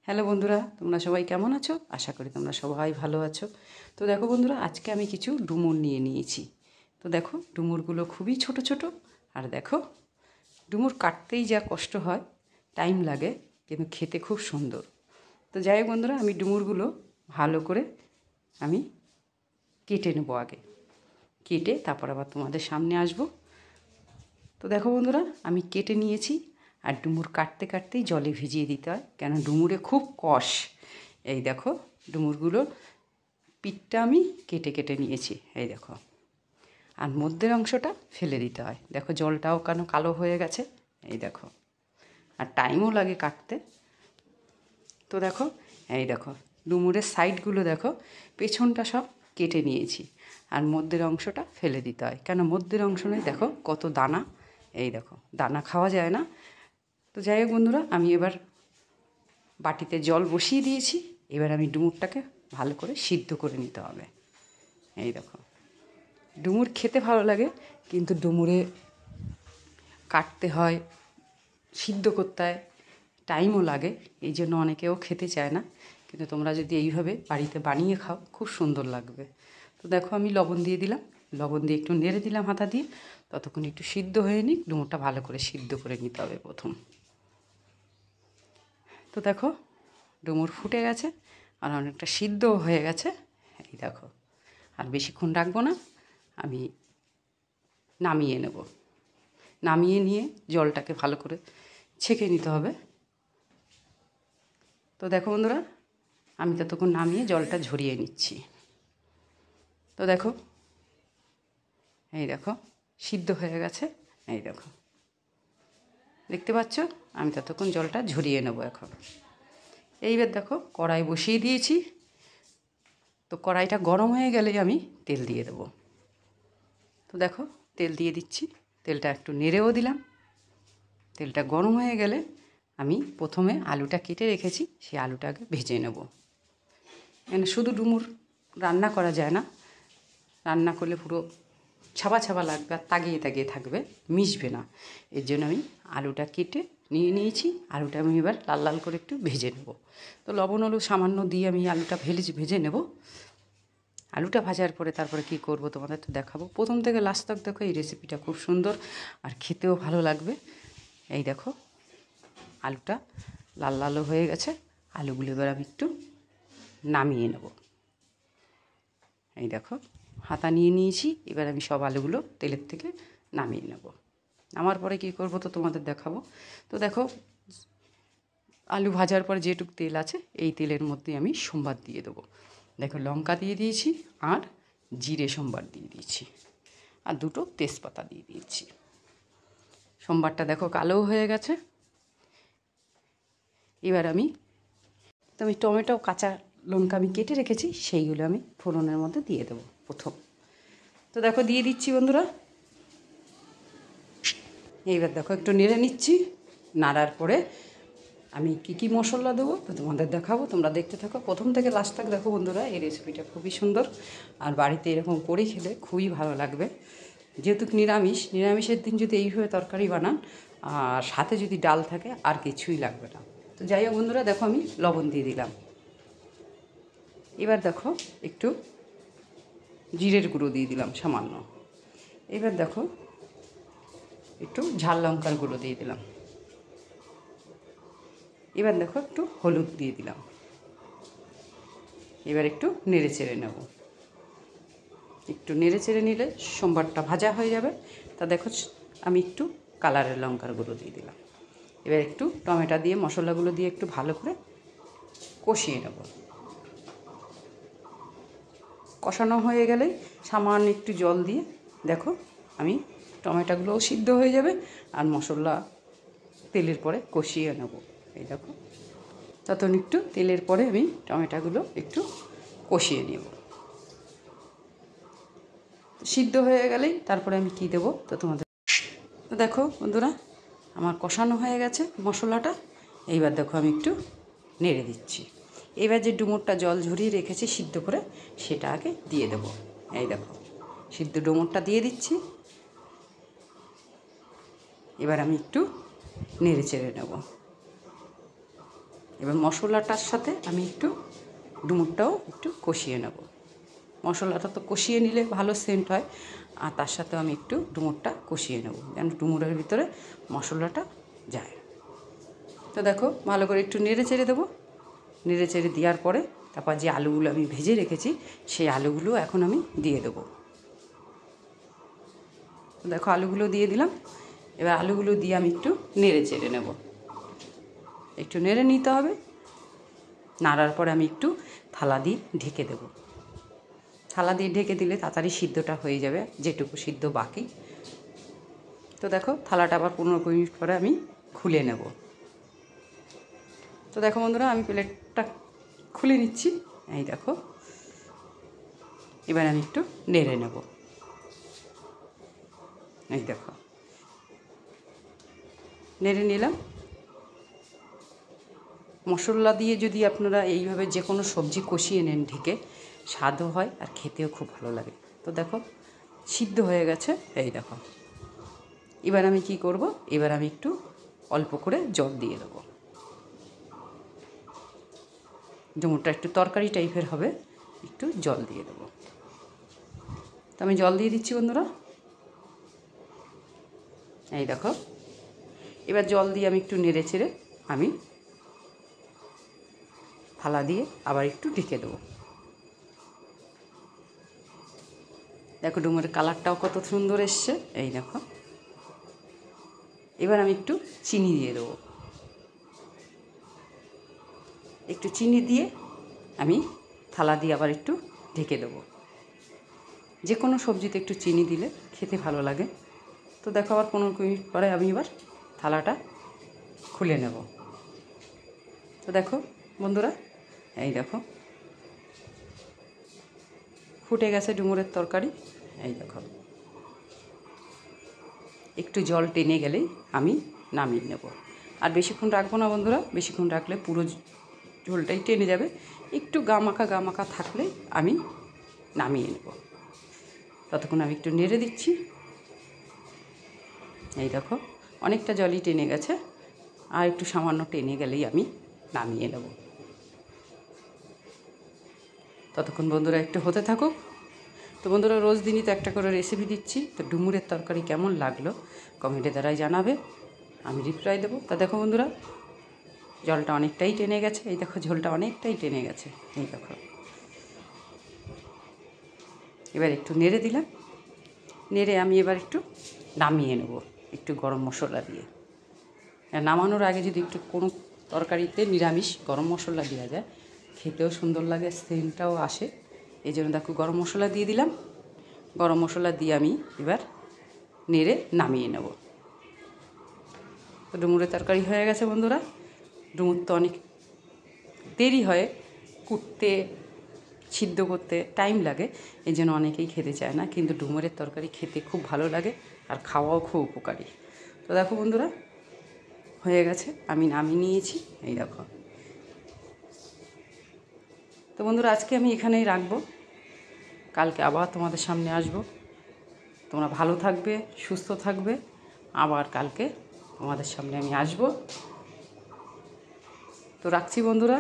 Hello বন্ধুরা, তোমরা সবাই কেমন আছো? আশা করি তোমরা সবাই ভালো আছো। তো দেখো বন্ধুরা, আজকে আমি কিছু ডুমুর নিয়ে নিয়েছি। তো দেখো, ডুমুরগুলো খুবই ছোট ছোট। আর দেখো, ডুমুর কাটতেই যা কষ্ট হয়, টাইম লাগে, কিন্তু খেতে খুব সুন্দর। তো যাই হোক বন্ধুরা, আমি ডুমুরগুলো ভালো করে আমি কেটে নেবো আগে। কেটে তারপর আবার তোমাদের সামনে আসবো। তো দেখো বন্ধুরা, আমি কেটে নিয়েছি। আর ডুমুর কাটতে কাটতেই জলে ভিজিয়ে দিতে হয়, কেন ডুমুরে খুব কষ। এই দেখো, ডুমুরগুলো পিঠটা আমি কেটে কেটে নিয়েছি, এই দেখো। আর মধ্যের অংশটা ফেলে দিতে হয়। দেখো, জলটাও কেন কালো হয়ে গেছে, এই দেখো। আর টাইমও লাগে কাটতে। তো দেখো, এই দেখো, ডুমুরের সাইডগুলো দেখো, পেছনটা সব কেটে নিয়েছি। আর মধ্যের অংশটা ফেলে দিতে হয়, কেন মধ্যের অংশ নেই, দেখো কত দানা। এই দেখো, দানা খাওয়া যায় না। তো যাই হোক বন্ধুরা, আমি এবার বাটিতে জল বসিয়ে দিয়েছি। এবার আমি ডুমুরটাকে ভালো করে সিদ্ধ করে নিতে হবে। এই দেখো, ডুমুর খেতে ভালো লাগে, কিন্তু ডুমুরে কাটতে হয়, সিদ্ধ করতে হয়, টাইমও লাগে। এই জন্য অনেকেও খেতে চায় না। কিন্তু তোমরা যদি এইভাবে বাড়িতে বানিয়ে খাও, খুব সুন্দর লাগবে। তো দেখো, আমি লবণ দিয়ে দিলাম। লবণ দিয়ে একটু নেড়ে দিলাম হাতা দিয়ে। ততক্ষণ একটু সিদ্ধ হয়ে নিক। ডুমুরটা ভালো করে সিদ্ধ করে নিতে হবে প্রথম। তো দেখো, ডুমুর ফুটে গেছে আর অনেকটা সিদ্ধও হয়ে গেছে। এই দেখো, আর বেশিক্ষণ রাখবো না, আমি নামিয়ে নেব। নামিয়ে নিয়ে জলটাকে ভালো করে ছেঁকে নিতে হবে। তো দেখো বন্ধুরা, আমি ততক্ষণ নামিয়ে জলটা ঝরিয়ে নিচ্ছি। তো দেখো, এই দেখো, সিদ্ধ হয়ে গেছে। এই দেখো, দেখতে পাচ্ছ? আমি ততক্ষণ জলটা ঝরিয়ে নেব এখন। এইবার দেখো, কড়াই বসিয়ে দিয়েছি। তো কড়াইটা গরম হয়ে গেলেই আমি তেল দিয়ে দেবো। তো দেখো, তেল দিয়ে দিচ্ছি। তেলটা একটু নেড়েও দিলাম। তেলটা গরম হয়ে গেলে আমি প্রথমে আলুটা কেটে রেখেছি, সেই আলুটাকে ভেজে নেব। এখানে শুধু ডুমুর রান্না করা যায় না, রান্না করলে পুরো ছাবা ছাবা লাগবে আর তাগিয়ে তাগিয়ে থাকবে, মিশবে না। এর জন্য আমি আলুটা কেটে নিয়ে নিয়েছি। আলুটা আমি এবার লাল লাল করে একটু ভেজে নেব। তো লবণ হলুদ সামান্য দিয়ে আমি আলুটা ভেজে নেব। আলুটা ভাজার পরে তারপরে কী করব তোমাদের তো দেখাবো। প্রথম থেকে লাস্ট তক দেখো, এই রেসিপিটা খুব সুন্দর আর খেতেও ভালো লাগবে। এই দেখো, আলুটা লাল লালও হয়ে গেছে। আলুগুলো এবার আমি একটু নামিয়ে নেব। এই দেখো, হাতা নিয়ে নিয়েছি। এবার আমি সব আলুগুলো তেলের থেকে নামিয়ে নেব। নামার পরে কী করব তো তোমাদের দেখাবো। তো দেখো, আলু ভাজার পরে যেটুকু তেল আছে, এই তেলের মধ্যে আমি সম্বার দিয়ে দেবো। দেখো, লঙ্কা দিয়ে দিয়েছি আর জিরে সম্বার দিয়ে দিয়েছি আর দুটো তেজপাতা দিয়ে দিয়েছি। সম্বারটা দেখো কালো হয়ে গেছে। এবার আমি টমেটো কাঁচা লঙ্কা আমি কেটে রেখেছি, সেইগুলো আমি ফোড়নের মধ্যে দিয়ে দেবো প্রথম। তো দেখো, দিয়ে দিচ্ছি বন্ধুরা। এইবার দেখো, একটু নেড়ে নিচ্ছি। নাড়ার পরে আমি কী মশলা দেবো তো তোমাদের দেখাবো, তোমরা দেখতে থাকো প্রথম থেকে লাস্ট তক। দেখো বন্ধুরা, এই রেসিপিটা খুবই সুন্দর আর বাড়িতে এরকম করে খেলে খুবই ভালো লাগবে। যেহেতু নিরামিষের দিন যদি এইভাবে তরকারি বানান আর সাথে যদি ডাল থাকে, আর কিছুই লাগবে না। তো যাই হোক বন্ধুরা, দেখো আমি লবণ দিয়ে দিলাম। এবার দেখো, একটু জিরের গুঁড়ো দিয়ে দিলাম সামান্য। এবার দেখো, একটু ঝাল লঙ্কার গুঁড়ো দিয়ে দিলাম। এবার দেখো, একটু হলুদ দিয়ে দিলাম। এবার একটু নেড়ে চেড়ে নেব। একটু নেড়ে চেড়ে নিলে সম্বারটা ভাজা হয়ে যাবে। তা দেখো, আমি একটু কালারের লঙ্কার গুঁড়ো দিয়ে দিলাম। এবার একটু টমেটো দিয়ে মশলাগুলো দিয়ে একটু ভালো করে কষিয়ে নেব। কষানো হয়ে গেলে সামান্য একটু জল দিয়ে দেখো, আমি টমেটোগুলোও সিদ্ধ হয়ে যাবে আর মশলা তেলের পরে কষিয়ে নেব। এই দেখো, তখন একটু তেলের পরে আমি টমেটোগুলো একটু কষিয়ে নেব। সিদ্ধ হয়ে গেলেই তারপরে আমি কী দেবো তো তোমাদের দেখো বন্ধুরা, আমার কষানো হয়ে গেছে মশলাটা। এইবার দেখো, আমি একটু নেড়ে দিচ্ছি। এবার যে ডুমুরটা জল ঝরিয়ে রেখেছি সিদ্ধ করে, সেটা আগে দিয়ে দেবো। এই দেখো, সিদ্ধ ডুমুরটা দিয়ে দিচ্ছি। এবার আমি একটু নেড়ে চেড়ে নেব। এবার মশলাটার সাথে আমি একটু ডুমুরটাও একটু কষিয়ে নেব। মশলাটা তো কষিয়ে নিলে ভালো সেন্ট হয়, আর তার সাথেও আমি একটু ডুমুরটা কষিয়ে নেব যেন ডুমুরের ভিতরে মশলাটা যায়। তো দেখো ভালো করে একটু নেড়ে চেড়ে দেবো। নেড়ে চেড়ে দেওয়ার পরে তারপর যে আলুগুলো আমি ভেজে রেখেছি সেই আলুগুলো এখন আমি দিয়ে দেবো। দেখো আলুগুলো দিয়ে দিলাম। এবার আলুগুলো দিয়ে আমি একটু নেড়ে চেড়ে নেব। একটু নেড়ে নিতে হবে। নাড়ার পরে আমি একটু থালা দিয়ে ঢেকে দেব। থালা দিয়ে ঢেকে দিলে তাড়াতাড়ি সিদ্ধটা হয়ে যাবে, যেটুকু সিদ্ধ বাকি। তো দেখো থালাটা আবার 15-20 মিনিট পরে আমি খুলে নেব। তো দেখো বন্ধুরা আমি প্লেটটা খুলে নিচ্ছি। এই দেখো এবার আমি একটু নেড়ে নেব। এই দেখো নেড়ে নিলাম। মশলা দিয়ে যদি আপনারা এইভাবে যে কোনো সবজি কষিয়ে নেন ঢেকে, স্বাদও হয় আর খেতেও খুব ভালো লাগে। তো দেখো সিদ্ধ হয়ে গেছে। এই দেখো এবার আমি কি করব, এবার আমি একটু অল্প করে জল দিয়ে দেবো। ডুমুরটা একটু তরকারি টাইপের হবে, একটু জল দিয়ে দেবো। তো আমি জল দিয়ে দিচ্ছি বন্ধুরা। এই দেখো এবার জল দিয়ে আমি একটু নেড়ে চেড়ে আমি থালা দিয়ে আবার একটু ঢেকে দেবো। দেখো ডুমুরের কালারটাও কত সুন্দর এসছে। এই দেখো এবার আমি একটু চিনি দিয়ে দেবো। একটু চিনি দিয়ে আমি থালা দিয়ে আবার একটু ঢেকে দেবো। যে কোনো সবজিতে একটু চিনি দিলে খেতে ভালো লাগে। তো দেখো আবার 15 মিনিট পরে আমি এবার থালাটা খুলে নেব। তো দেখো বন্ধুরা এই দেখো ফুটে গেছে ডুমুরের তরকারি। এই দেখো একটু জল টেনে গেলেই আমি নামিয়ে নেব। আর বেশিক্ষণ রাখবো না বন্ধুরা, বেশিক্ষণ রাখলে পুরো ঝোলটাই টেনে যাবে। একটু গামাখা থাকলে আমি নামিয়ে নেব। ততক্ষণ আমি একটু নেড়ে দিচ্ছি। এই দেখো অনেকটা জলই টেনে গেছে, আর একটু সামান্য টেনে গেলেই আমি নামিয়ে নেব। ততক্ষণ বন্ধুরা একটু হতে থাকুক। তো বন্ধুরা রোজ দিনই তো একটা করে রেসিপি দিচ্ছি। তো ডুমুরের তরকারি কেমন লাগলো কমেন্টের দ্বারাই জানাবে, আমি রিপ্লাই দেবো। তা দেখো বন্ধুরা জলটা অনেকটাই টেনে গেছে। এই দেখো ঝোলটা অনেকটাই টেনে গেছে। এই দেখো এবার একটু নেড়ে দিলাম। নেড়ে আমি এবার একটু নামিয়ে নেব একটু গরম মশলা দিয়ে। নামানোর আগে যদি একটু কোনো তরকারিতে নিরামিষ গরম মশলা দেওয়া যায়, খেতেও সুন্দর লাগে, সেন্টটাও আসে। এই জন্য দেখো গরম মশলা দিয়ে দিলাম। গরম মশলা দিয়ে আমি এবার নেড়ে নামিয়ে নেব। তো ডুমুরের তরকারি হয়ে গেছে বন্ধুরা। ডুমুর তো অনেক দেরি হয় কুটতে, সিদ্ধ করতে টাইম লাগে, এই জন্য অনেকেই খেতে চায় না। কিন্তু ডুমুরের তরকারি খেতে খুব ভালো লাগে আর খাওয়াও খুব উপকারী। তো দেখো বন্ধুরা হয়ে গেছে, আমি নামিয়ে নিয়েছি। এই দেখো। তো বন্ধুরা আজকে আমি এখানেই রাখবো। কালকে আবার তোমাদের সামনে আসবো। তোমরা ভালো থাকবে, সুস্থ থাকবে। আবার কালকে তোমাদের সামনে আমি আসবো। তো রাখছি বন্ধুরা।